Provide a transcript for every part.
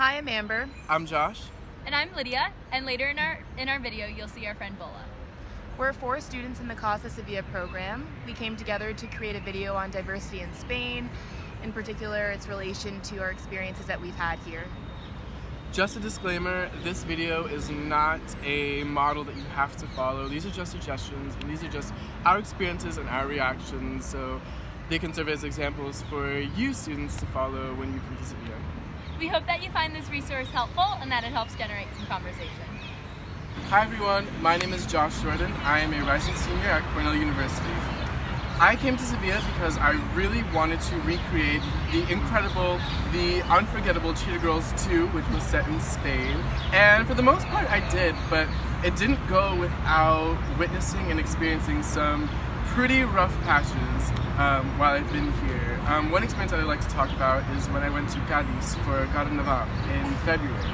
Hi, I'm Amber. I'm Josh. And I'm Lydia, and later in our video you'll see our friend Bola. We're 4 students in the CASA Sevilla program. We came together to create a video on diversity in Spain, in particular its relation to our experiences that we've had here. Just a disclaimer, this video is not a model that you have to follow. These are just suggestions, and these are just our experiences and our reactions, so they can serve as examples for you students to follow when you come to Sevilla. We hope that you find this resource helpful and that it helps generate some conversation. Hi everyone, my name is Josh Jordan. I am a rising senior at Cornell University. I came to Sevilla because I really wanted to recreate the incredible, the unforgettable Cheetah Girls 2, which was set in Spain. And for the most part I did, but it didn't go without witnessing and experiencing some pretty rough patches while I've been here. One experience I'd like to talk about is when I went to Cadiz for Carnaval in February.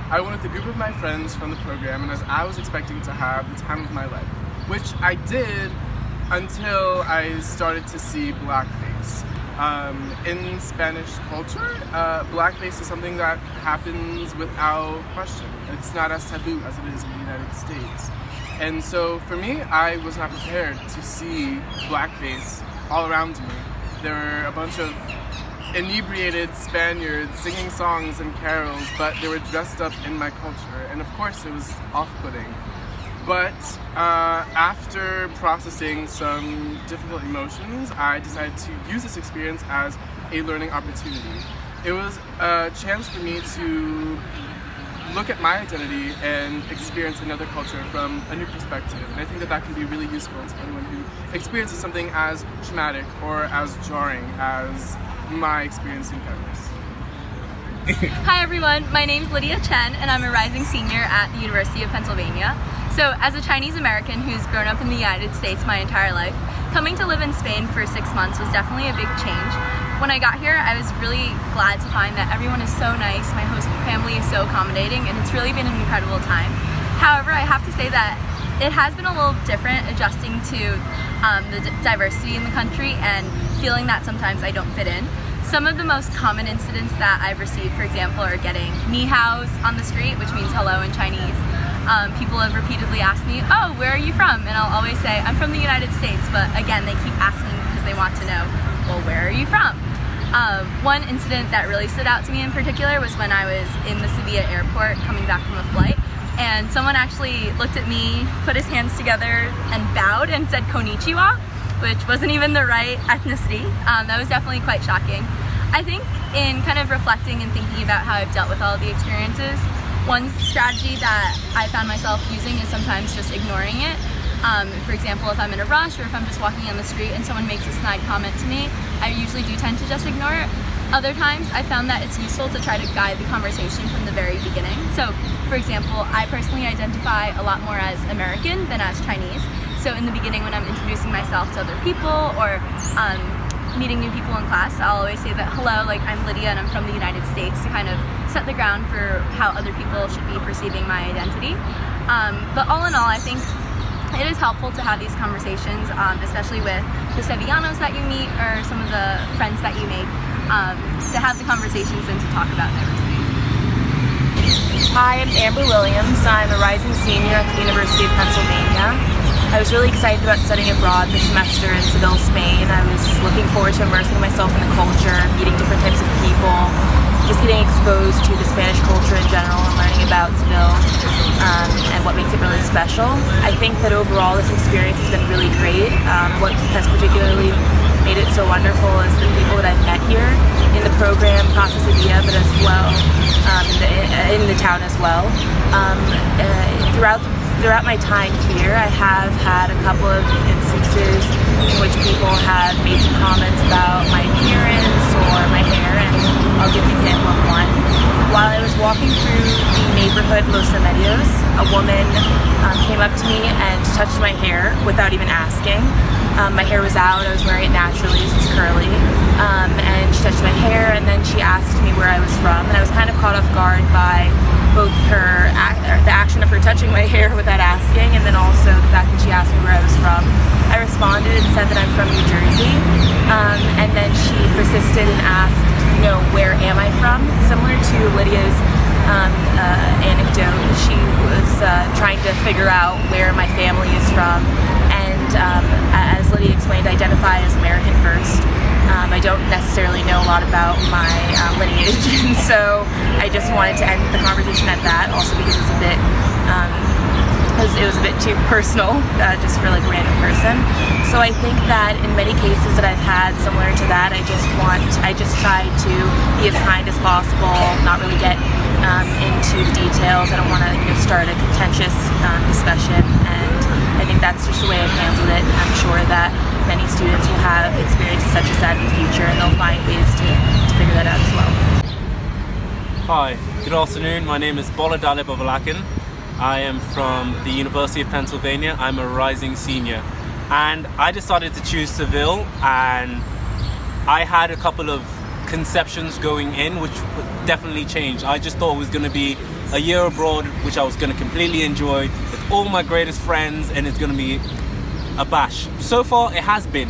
I went with a group of my friends from the program, and as I was expecting to have the time of my life, which I did until I started to see blackface. In Spanish culture, blackface is something that happens without question. It's not as taboo as it is in the United States. And so for me, I was not prepared to see blackface all around me. There were a bunch of inebriated Spaniards singing songs and carols, but they were dressed up in my culture, and of course it was off-putting. But after processing some difficult emotions, I decided to use this experience as a learning opportunity. It was a chance for me to look at my identity and experience another culture from a new perspective. And I think that that can be really useful to anyone who experiences something as traumatic or as jarring as my experience in Paris. Hi everyone, my name's Lydia Chen and I'm a rising senior at the University of Pennsylvania. So as a Chinese American who's grown up in the United States my entire life, coming to live in Spain for 6 months was definitely a big change. When I got here, I was really glad to find that everyone is so nice, my host family is so accommodating, and it's really been an incredible time. However, I have to say that it has been a little different adjusting to the diversity in the country and feeling that sometimes I don't fit in. Some of the most common incidents that I've received, for example, are getting ni haos on the street, which means hello in Chinese. People have repeatedly asked me, oh, where are you from? And I'll always say, I'm from the United States, but again, they keep asking because they want to know, well, where are you from? One incident that really stood out to me in particular was when I was in the Sevilla airport coming back from a flight, and someone actually looked at me, put his hands together, and bowed and said konnichiwa, which wasn't even the right ethnicity. That was definitely quite shocking. I think in kind of reflecting and thinking about how I've dealt with all of the experiences, one strategy that I found myself using is sometimes just ignoring it. For example, if I'm in a rush or if I'm just walking on the street and someone makes a snide comment to me, I usually do tend to just ignore it. Other times, I found that it's useful to try to guide the conversation from the very beginning. So, for example, I personally identify a lot more as American than as Chinese. So in the beginning when I'm introducing myself to other people or meeting new people in class, I'll always say that, hello, like I'm Lydia and I'm from the United States, to kind of set the ground for how other people should be perceiving my identity. But all in all, I think it is helpful to have these conversations, especially with the Sevillanos that you meet or some of the friends that you make, to have the conversations and to talk about diversity. Hi, I'm Amber Williams. I'm a rising senior at the University of Pennsylvania. I was really excited about studying abroad this semester in Seville, Spain. I was looking forward to immersing myself in the culture, meeting different types of people, just getting exposed to the Spanish culture in general and learning about Seville and what makes it really special. I think that overall this experience has been really great. What has particularly made it so wonderful is the people that I've met here in the program, CASA Sevilla, but as well in the town as well. Throughout my time here, I have had a couple of instances in which people have made some comments about my appearance or my hair, and I'll give an example of one. While I was walking through the neighborhood Los Remedios, a woman came up to me and touched my hair without even asking. My hair was out, I was wearing it naturally, it was curly, and she touched my hair and then she asked me where I was from, and I was kind of caught off guard by both the action of her touching my hair without asking, and then also the fact that she asked me where I was from. I responded and said that I'm from New Jersey, and then she persisted and asked, where am I from? Similar to Lydia's anecdote. She was trying to figure out where my family is from, and as Lydia explained, identify as American first. I don't necessarily know a lot about my lineage, and so I just wanted to end the conversation at that, also because it's a bit it was a bit too personal, just for like a random person. So I think that in many cases that I've had similar to that, I just try to be as kind as possible, not really get into the details. I don't want to start a contentious discussion, and I think that's just the way I've handled it. I'm sure that many students will have experiences such as that in the future, and they'll find ways to figure that out as well. Hi, good afternoon. My name is Boladale Babalakin. I am from the University of Pennsylvania. I'm a rising senior, and I decided to choose Seville, and I had a couple of conceptions going in which definitely changed. I just thought it was going to be a year abroad which I was going to completely enjoy with all my greatest friends, and it's going to be a bash. So far it has been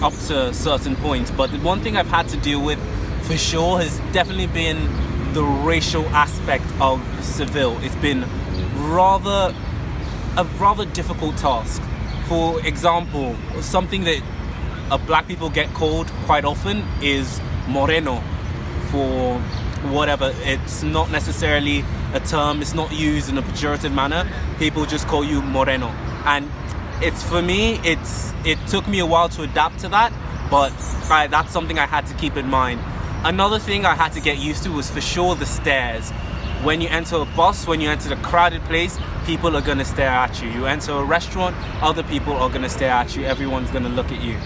up to certain points, but the one thing I've had to deal with for sure has definitely been the racial aspect of Seville. It's been a rather difficult task. For example, something that black people get called quite often is moreno for whatever. It's not necessarily a term, it's not used in a pejorative manner. People just call you moreno, and it's, for me, it took me a while to adapt to that, but that's something I had to keep in mind. Another thing I had to get used to was for sure the stares. When you enter a bus, when you enter a crowded place, people are going to stare at you. You enter a restaurant, other people are going to stare at you. Everyone's going to look at you.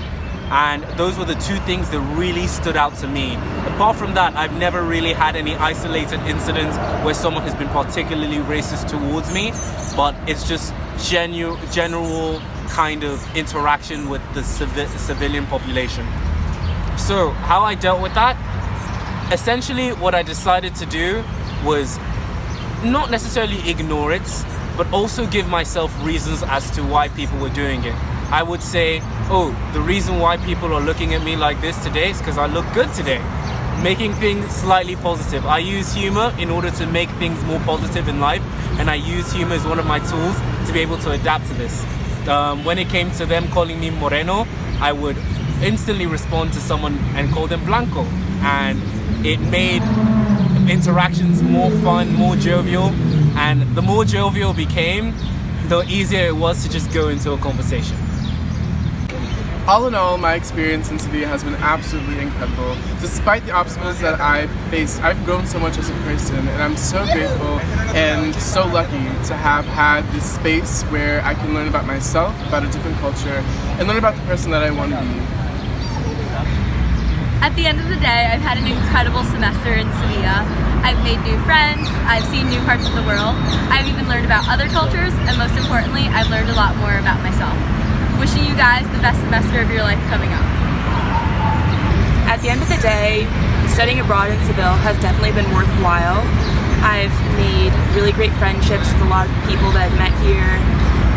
And those were the two things that really stood out to me. Apart from that, I've never really had any isolated incidents where someone has been particularly racist towards me, but it's just general kind of interaction with the civilian population. So how I dealt with that? Essentially, what I decided to do was not necessarily ignore it, but also give myself reasons as to why people were doing it. I would say, oh, the reason why people are looking at me like this today is because I look good today. Making things slightly positive. I use humor in order to make things more positive in life, and I use humor as one of my tools to be able to adapt to this. When it came to them calling me moreno, I would instantly respond to someone and call them blanco, and it made interactions more fun, more jovial, and the more jovial it became, the easier it was to just go into a conversation. All in all, my experience in Sevilla has been absolutely incredible. Despite the obstacles that I've faced, I've grown so much as a person, and I'm so grateful and so lucky to have had this space where I can learn about myself, about a different culture, and learn about the person that I want to be. At the end of the day, I've had an incredible semester in Sevilla. I've made new friends, I've seen new parts of the world, I've even learned about other cultures, and most importantly, I've learned a lot more about myself. Wishing you guys the best semester of your life coming up. At the end of the day, studying abroad in Seville has definitely been worthwhile. I've made really great friendships with a lot of people that I've met here.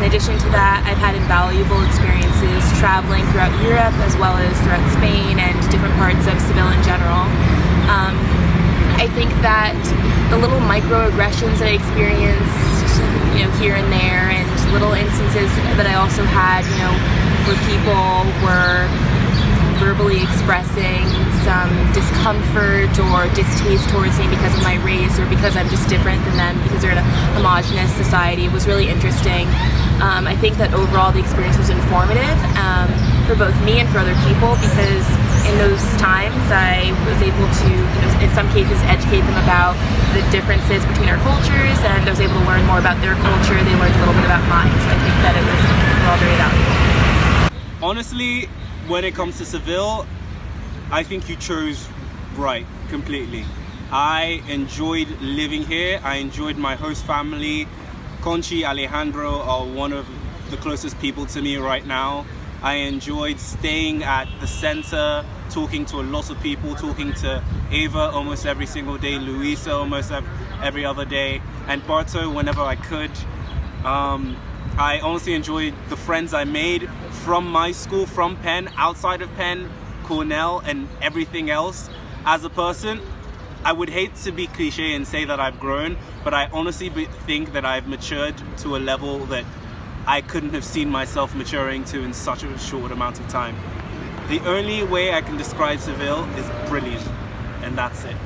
In addition to that, I've had invaluable experiences traveling throughout Europe as well as throughout Spain and different parts of Seville in general. I think that the little microaggressions that I experienced, here and there, and little instances that I also had, where people were verbally expressing some discomfort or distaste towards me because of my race or because I'm just different than them, because they're in a homogenous society. It was really interesting. I think that overall the experience was informative for both me and for other people, because in those times I was able to, in some cases, educate them about the differences between our cultures, and I was able to learn more about their culture. They learned a little bit about mine, so I think that it was overall very valuable. Honestly, when it comes to Seville, I think you chose right completely. I enjoyed living here. I enjoyed my host family. Conchi, Alejandro are one of the closest people to me right now. I enjoyed staying at the center, talking to a lot of people, talking to Ava almost every single day, Luisa almost every other day, and Barto whenever I could. I honestly enjoyed the friends I made from my school, from Penn, outside of Penn, Cornell, and everything else. As a person, I would hate to be cliche and say that I've grown, but I honestly think that I've matured to a level that I couldn't have seen myself maturing to in such a short amount of time. The only way I can describe Seville is brilliant, and that's it.